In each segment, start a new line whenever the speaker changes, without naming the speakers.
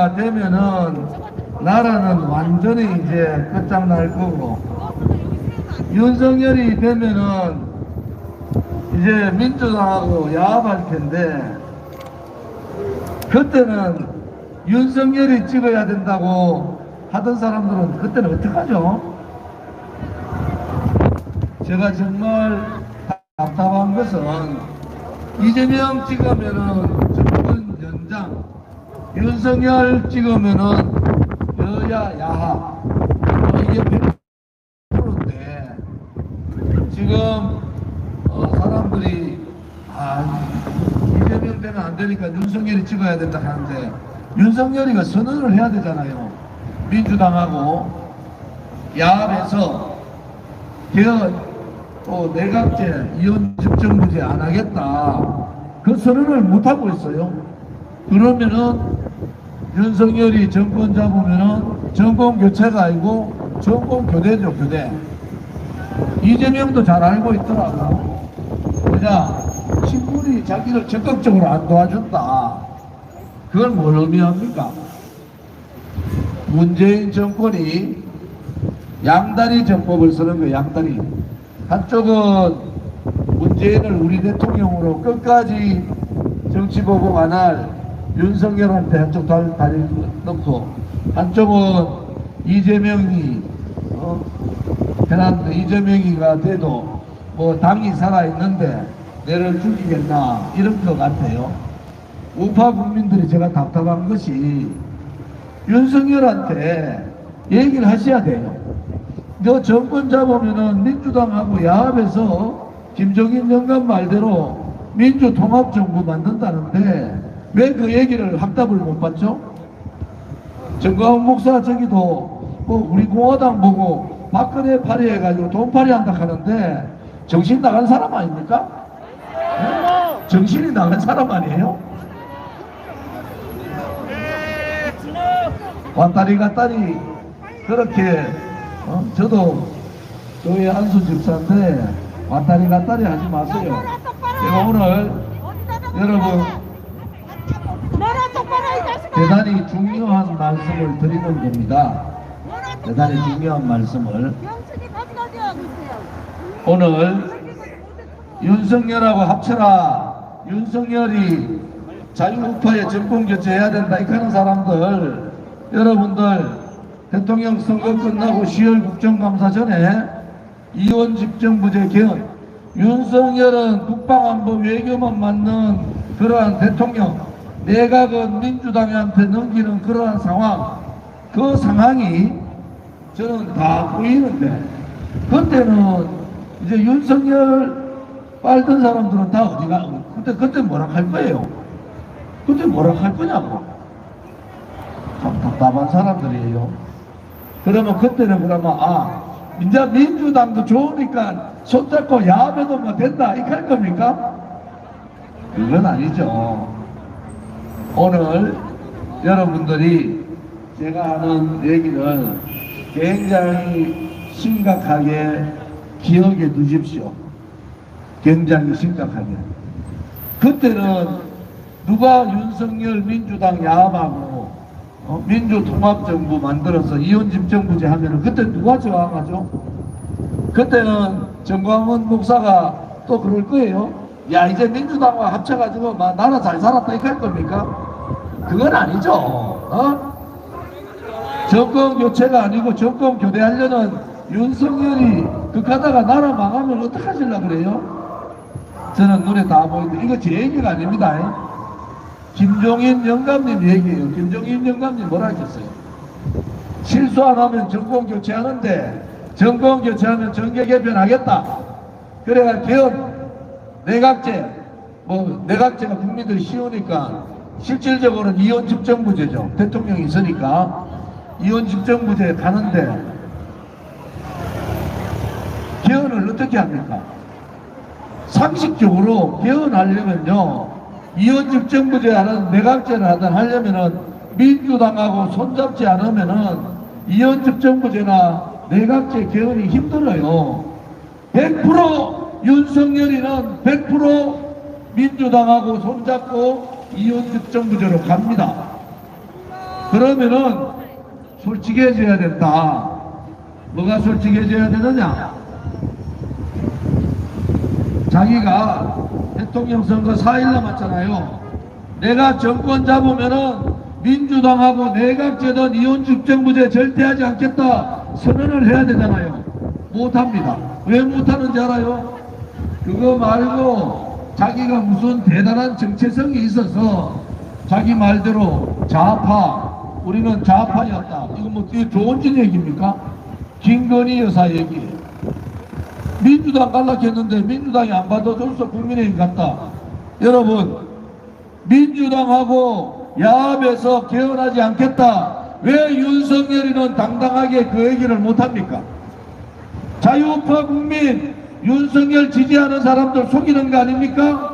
민주당이가 되면은 나라는 완전히 이제 끝장날 거고, 윤석열이 되면은 이제 민주당하고 야합할 텐데, 그때는 윤석열이 찍어야 된다고 하던 사람들은 그때는 어떡하죠? 제가 정말 답답한 것은 이재명 찍으면은 정권 연장, 윤석열 찍으면은 여야 야합, 이게 100%인데 지금 사람들이 이재명 되면 안 되니까 윤석열이 찍어야 된다 하는데, 윤석열이가 선언을 해야 되잖아요. 민주당하고 야합에서 또 내각제, 이원집정부제 안 하겠다, 그 선언을 못 하고 있어요. 그러면은 윤석열이 정권 잡으면은 정권 교체가 아니고 정권 교대죠, 교대. 이재명도 잘 알고 있더라고. 그냥 친구들이 자기를 적극적으로 안 도와준다. 그걸 뭘 의미합니까? 문재인 정권이 양다리 정법을 쓰는 거예요. 양다리. 한쪽은 문재인을 우리 대통령으로 끝까지 정치 보복 안 할 윤석열한테 한쪽 다리 넣고, 한쪽은 이재명이 편한데 이재명이가 돼도 뭐 당이 살아있는데 내를 죽이겠나, 이런 것 같아요. 우파 국민들이 제가 답답한 것이 윤석열한테 얘기를 하셔야 돼요. 너 정권 잡으면은 민주당하고 야합해서 김종인 영감 말대로 민주통합정부 만든다는데 왜 그 얘기를 확답을 못 받죠? 정광훈 목사 저기도 뭐 우리 공화당 보고 박근혜 파리 해가지고 돈파리 한다 하는데 정신 나간 사람 아닙니까? 네? 정신이 나간 사람 아니에요? 왔다리 갔다리 그렇게 저도 교회 안수 집사인데 왔다리 갔다리 하지 마세요. 제가 오늘 여러분 대단히 중요한 말씀을 드리는 겁니다. 대단히 중요한 말씀을. 오늘 윤석열하고 합쳐라, 윤석열이 자유우파에 정권 교체해야 된다 이렇게 하는 사람들, 여러분들 대통령 선거 끝나고 10월 국정감사 전에 이원집정부제 개헌, 윤석열은 국방안보 외교만 맡는 그러한 대통령, 내각은 민주당한테 넘기는 그러한 상황, 그 상황이 저는 다 보이는데, 그때는 이제 윤석열 빨던 사람들은 다 어디가, 그때 뭐라 할 거예요? 그때 뭐라 할 거냐고. 참 답답한 사람들이에요. 그러면 그때는 이제 민주당도 좋으니까 손잡고 야합해도 뭐 된다 이렇게 할 겁니까? 그건 아니죠. 오늘 여러분들이 제가 하는 얘기를 굉장히 심각하게 기억해 두십시오. 굉장히 심각하게. 그때는 누가 윤석열 민주당 야합하고 민주통합정부 만들어서 이원집정부제 하면은 그때 누가 저항하죠? 그때는 정광훈 목사가 또 그럴 거예요. 야, 이제 민주당과 합쳐가지고 막 나라 잘 살았다 이렇게 할 겁니까? 그건 아니죠. 정권 교체가 아니고 정권 교대하려는 윤석열이 극하다가 나라 망하면 어떡하시려고 그래요? 저는 눈에 다 보이는데 이거 제 얘기가 아닙니다. 김종인 영감님 얘기예요. 김종인 영감님 뭐라 하셨어요? 실수 안 하면 정권 교체하는데 정권 교체하면 정계 개편하겠다. 그래가 개헌, 내각제, 내각제가 국민들이 쉬우니까 실질적으로는 이원집정부제죠. 대통령이 있으니까 이원집정부제에 가는데 개헌을 어떻게 합니까? 상식적으로 개헌하려면요, 이원집정부제 하든 내각제를 하든 하려면은 민주당하고 손잡지 않으면은 이원집정부제나 내각제 개헌이 힘들어요. 100% 윤석열이는 100% 민주당하고 손잡고 이원집정부제로 갑니다. 그러면은 솔직해져야 된다. 뭐가 솔직해져야 되느냐? 자기가 대통령 선거 4일 남았잖아요. 내가 정권 잡으면은 민주당하고 내각제든 이혼집정부제 절대 하지 않겠다 선언을 해야 되잖아요. 못합니다. 왜 못하는지 알아요? 그거 말고 자기가 무슨 대단한 정체성이 있어서 자기 말대로 좌파, 우리는 좌파였다. 이거 뭐 좋은 얘기입니까? 김건희 여사 얘기. 민주당 갈락했는데 민주당이 안 받아줘서 국민의힘 갔다. 여러분, 민주당하고 야합에서 개헌하지 않겠다. 왜 윤석열이는 당당하게 그 얘기를 못합니까? 자유우파 국민, 윤석열 지지하는 사람들 속이는 거 아닙니까?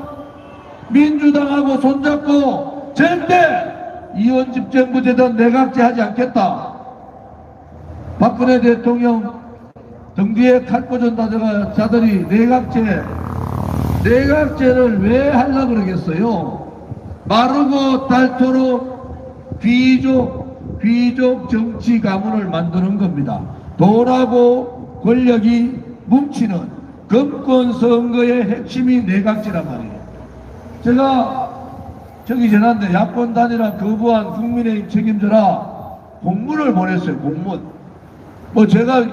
민주당하고 손잡고 절대 이혼집정부제든 내각제 하지 않겠다. 박근혜 대통령 등 뒤에 칼 꽂은 자들이 내각제를 왜 하려고 그러겠어요? 마르고 닳도록 귀족 정치 가문을 만드는 겁니다. 돈하고 권력이 뭉치는 금권 선거의 핵심이 내각제란 말이에요. 제가 저기 지난데 야권 단일화 거부한 국민의힘 책임져라 공문을 보냈어요. 공문. 뭐 제가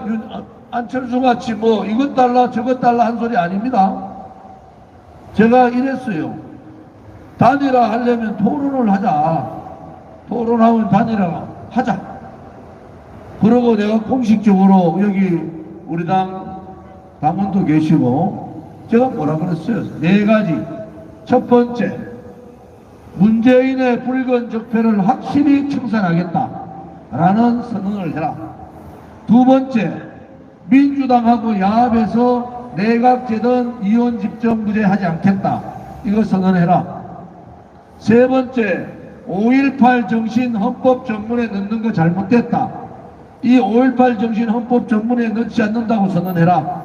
안철수 같이 뭐 이것 달라 저것 달라 한 소리 아닙니다. 제가 이랬어요. 단일화 하려면 토론을 하자. 토론하면 단일화 하자. 그러고 내가 공식적으로 여기 우리 당 당원도 계시고 제가 뭐라 그랬어요. 4가지. 첫 번째, 문재인의 붉은 적폐를 확실히 청산하겠다 라는 선언을 해라. 두 번째, 민주당하고 야합에서 내각제든 이혼집정부제 하지 않겠다. 이거 선언해라. 세 번째, 5.18 정신 헌법 전문에 넣는 거 잘못됐다. 이 5.18 정신 헌법 전문에 넣지 않는다고 선언해라.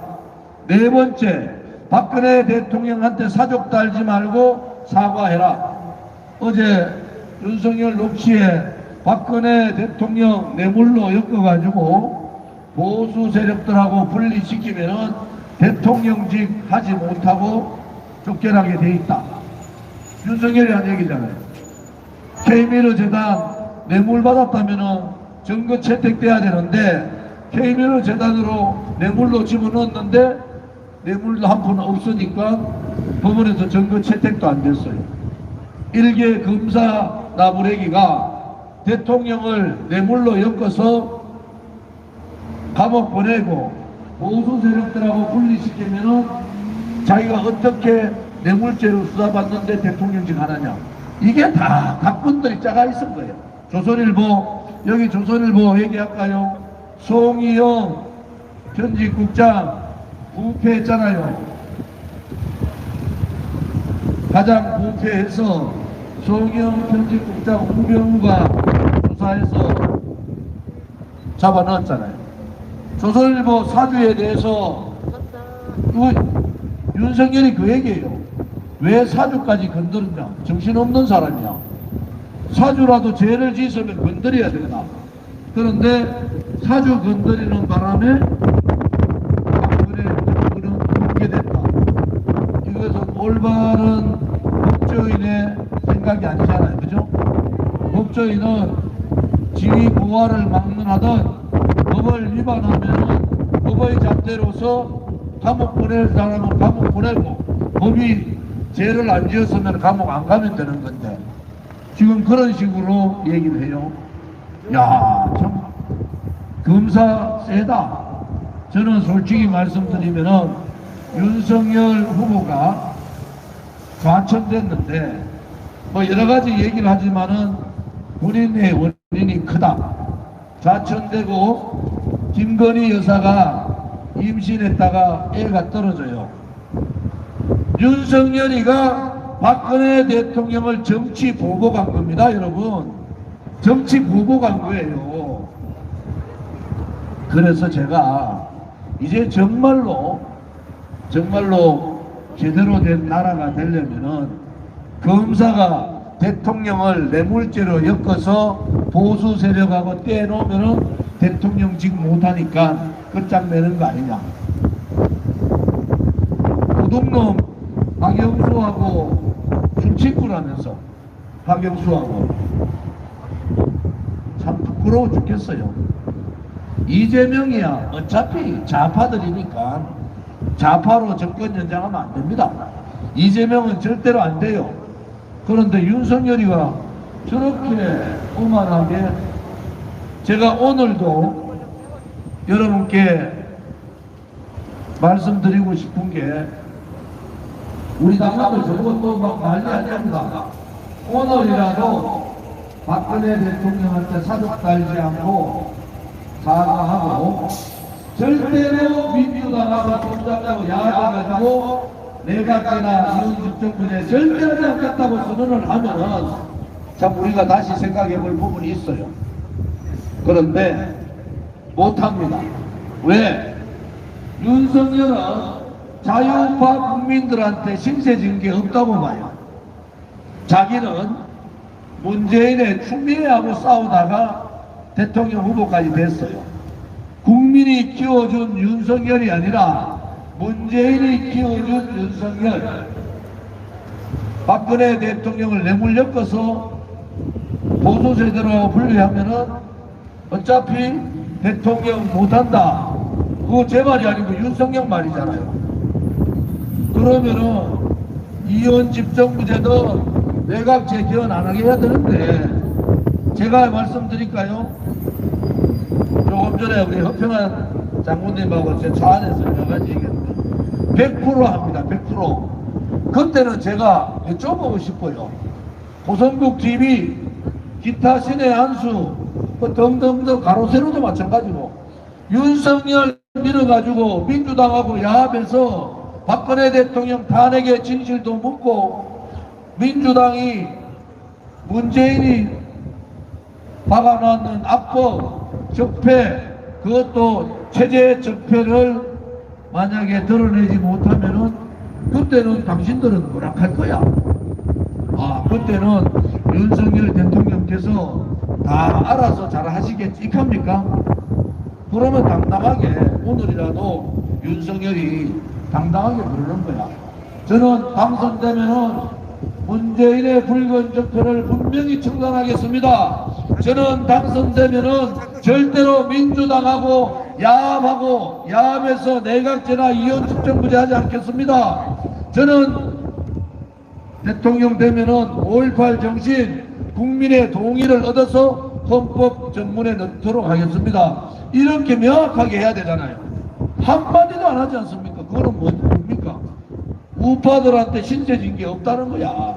네 번째, 박근혜 대통령한테 사족 달지 말고 사과해라. 어제 윤석열 녹취에 박근혜 대통령 뇌물로 엮어가지고 보수 세력들하고 분리시키면은 대통령직 하지 못하고 쫓겨나게 돼 있다. 윤석열이 한 얘기잖아요. K미러 재단 뇌물 받았다면은 증거 채택돼야 되는데 K미러 재단으로 뇌물로 집어넣었는데 뇌물도 한 푼 없으니까 법원에서 증거 채택도 안 됐어요. 일개 검사 나부레기가 대통령을 뇌물로 엮어서 감옥 보내고 보수 세력들하고 분리시키면은 자기가 어떻게 뇌물죄로 수사받는데 대통령직 하느냐. 이게 다 각본들이 짜가 있은 거예요. 조선일보, 여기 조선일보 얘기할까요? 송희영 편집국장 부패했잖아요. 가장 부패해서 송희영 편집국장 우병우가 조사해서 잡아넣었잖아요. 조선일보 사주에 대해서 윤석열이 그 얘기예요. 왜 사주까지 건드렸냐? 정신없는 사람이야. 사주라도 죄를 지으면 건드려야 되나? 그런데 사주 건드리는 바람에 박근혜 정부는 붕괴됐다. 이것은 올바른 법조인의 생각이 아니잖아요. 그죠? 법조인은 지위 고하를 막론하던 법을 위반하면 법의 잣대로서 감옥 보낼 사람은 감옥 보내고 법이 죄를 안 지었으면 감옥 안 가면 되는 건데 지금 그런 식으로 얘기를 해요. 야, 참 검사 세다. 저는 솔직히 말씀드리면은 윤석열 후보가 과천됐는데 뭐 여러 가지 얘기를 하지만은 본인의 원인이 크다. 좌천되고 김건희 여사가 임신했다가 애가 떨어져요. 윤석열이가 박근혜 대통령을 정치 보고 간 겁니다, 여러분. 정치 보고 간 거예요. 그래서 제가 이제 정말로 제대로 된 나라가 되려면은 검사가 대통령을 뇌물죄로 엮어서 보수 세력하고 떼놓으면은 대통령직 못하니까 끝장내는 거 아니냐. 도둑놈 박영수하고 술친구라면서 박영수하고 참 부끄러워 죽겠어요. 이재명이야 어차피 좌파들이니까 좌파로 정권 연장하면 안 됩니다. 이재명은 절대로 안 돼요. 그런데 윤석열이가 저렇게 오만하게, 제가 오늘도 여러분께 말씀드리고 싶은 게, 우리 당원들 저것도 막 난리 아닙니다. 오늘이라도 박근혜 대통령한테 사족 달지 않고 사과하고, 절대로 민주당하고 손잡고 야당가지고 내각제나 이혼집정부에 절대 하지 않겠다고 선언을 하면은 참 우리가 다시 생각해 볼 부분이 있어요. 그런데 못합니다. 왜? 윤석열은 자유파 국민들한테 신세진 게 없다고 봐요. 자기는 문재인의 추미애하고 싸우다가 대통령 후보까지 됐어요. 국민이 키워준 윤석열이 아니라 문재인이 키워준 윤석열. 박근혜 대통령을 뇌물 엮어서 보수세대로 분류하면은 어차피 대통령 못한다. 그거 제 말이 아니고 윤석열 말이잖아요. 그러면은 이혼 집정부제도 내각제 개헌 안 하게 해야 되는데, 제가 말씀드릴까요? 조금 전에 우리 허평한 장군님하고 제 차 안에서 여러 가지 얘기했는데 100% 합니다. 100%. 그때는 제가 여쭤보고 싶어요. 고성국 TV, 기타 신의 한수, 등등등 가로세로도 마찬가지고 윤석열 밀어가지고 민주당하고 야합해서 박근혜 대통령 탄핵의 진실도 묻고, 민주당이 문재인이 박아놓는 악법, 적폐, 그것도 체제 적폐를 만약에 드러내지 못하면은 그때는 당신들은 뭐락할 거야. 아, 그때는 윤석열 대통령께서 다 알아서 잘 하시겠지 합니까? 그러면 당당하게 오늘이라도 윤석열이 당당하게 부르는 거야. 저는 당선되면은 문재인의 붉은 적폐를 분명히 청산하겠습니다. 저는 당선되면은 절대로 민주당하고 야합해서 내각제나 이혼집정부제 하지 않겠습니다. 저는 대통령 되면은 5.18 정신, 국민의 동의를 얻어서 헌법 전문에 넣도록 하겠습니다. 이렇게 명확하게 해야 되잖아요. 한마디도 안 하지 않습니까? 그거는 뭡니까? 우파들한테 신세진 게 없다는 거야.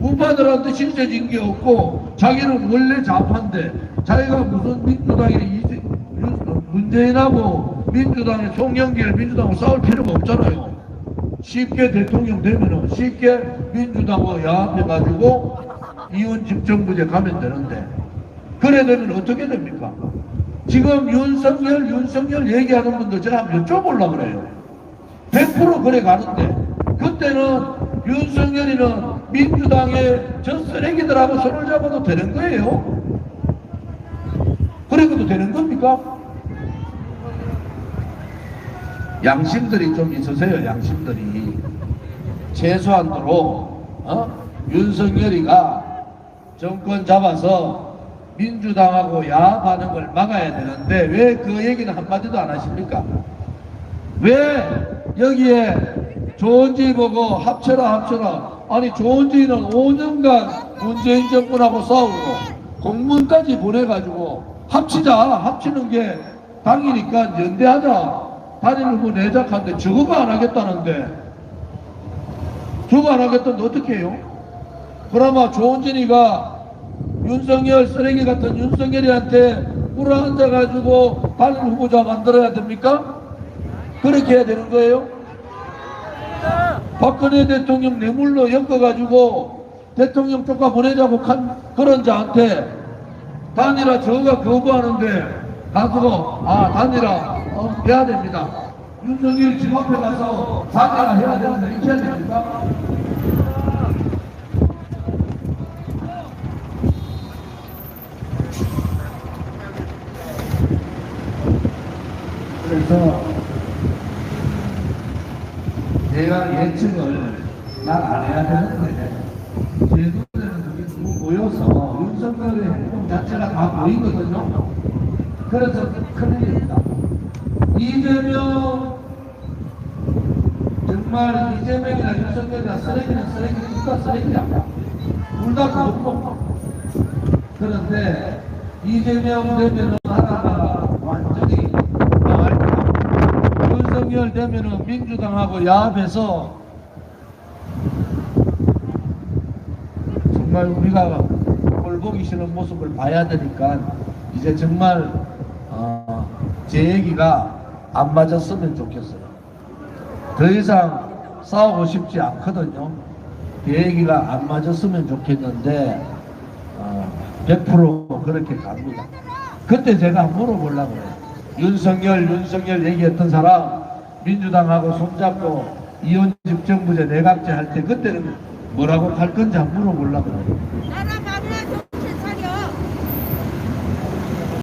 우파들한테 신세진 게 없고, 자기는 원래 좌파인데 자기가 무슨 민주당이 문재인하고 민주당의 송영길 민주당하고 싸울 필요가 없잖아요. 쉽게 대통령 되면은 쉽게 민주당하고 야합해가지고 이혼 집정부제 가면 되는데, 그래 되면 어떻게 됩니까? 지금 윤석열 얘기하는 분들 제가 한번 여쭤보려고 그래요. 100% 그래 가는데, 그때는 윤석열이는 민주당의 저 쓰레기들하고 손을 잡아도 되는 거예요? 그래도 되는 겁니까? 양심들이 좀 있으세요. 양심들이. 최소한도로 윤석열이가 정권 잡아서 민주당하고 야합하는 걸 막아야 되는데 왜 그 얘기는 한마디도 안 하십니까? 왜 여기에 조은지 보고 합쳐라. 아니 조은지는 5년간 문재인 정권하고 싸우고 공문까지 보내가지고 합치는 게 당이니까 연대하자, 단일 후보 내작하는데 저거가 안 하겠다는데, 저거 안 하겠다는데 어떻게 해요? 그나마 조은진이가 윤석열 쓰레기 같은 윤석열이한테 꿇어앉아가지고 단일 후보자 만들어야 됩니까? 그렇게 해야 되는 거예요? 박근혜 대통령 뇌물로 엮어가지고 대통령 쪽가 보내자고 그런 자한테 단일화 저가 거부하는데 가서 단일화 해야 됩니다. 윤석열 집 앞에 가서 단일화 해야 되는데 이렇게 해야 됩니까? 그래서 내가 예측을 잘 안 해야 되는데 제 눈에는 그게 너무 보여서 윤석열의 행동 자체가 다 보이거든요. 그래서 큰일입니다. 이재명 정말 이재명이나 윤석열이나 쓰레기는 쓰레기, 둘다 쓰레기야. 둘 다 그렇고. 그런데 이재명 되면은 하나가 완전히 망할 거야. 윤석열 되면은 민주당하고 야합해서 정말 우리가 꼴보기 싫은 모습을 봐야 되니까 이제 정말 제 얘기가 안 맞았으면 좋겠어요. 더 이상 싸우고 싶지 않거든요. 제 얘기가 안 맞았으면 좋겠는데 100% 그렇게 갑니다. 그때 제가 물어보려고 해요. 윤석열 얘기했던 사람 민주당하고 손잡고 이혼집 정부제 내각제 할 때 그때는 뭐라고 할 건지 한번 물어보려고 해요.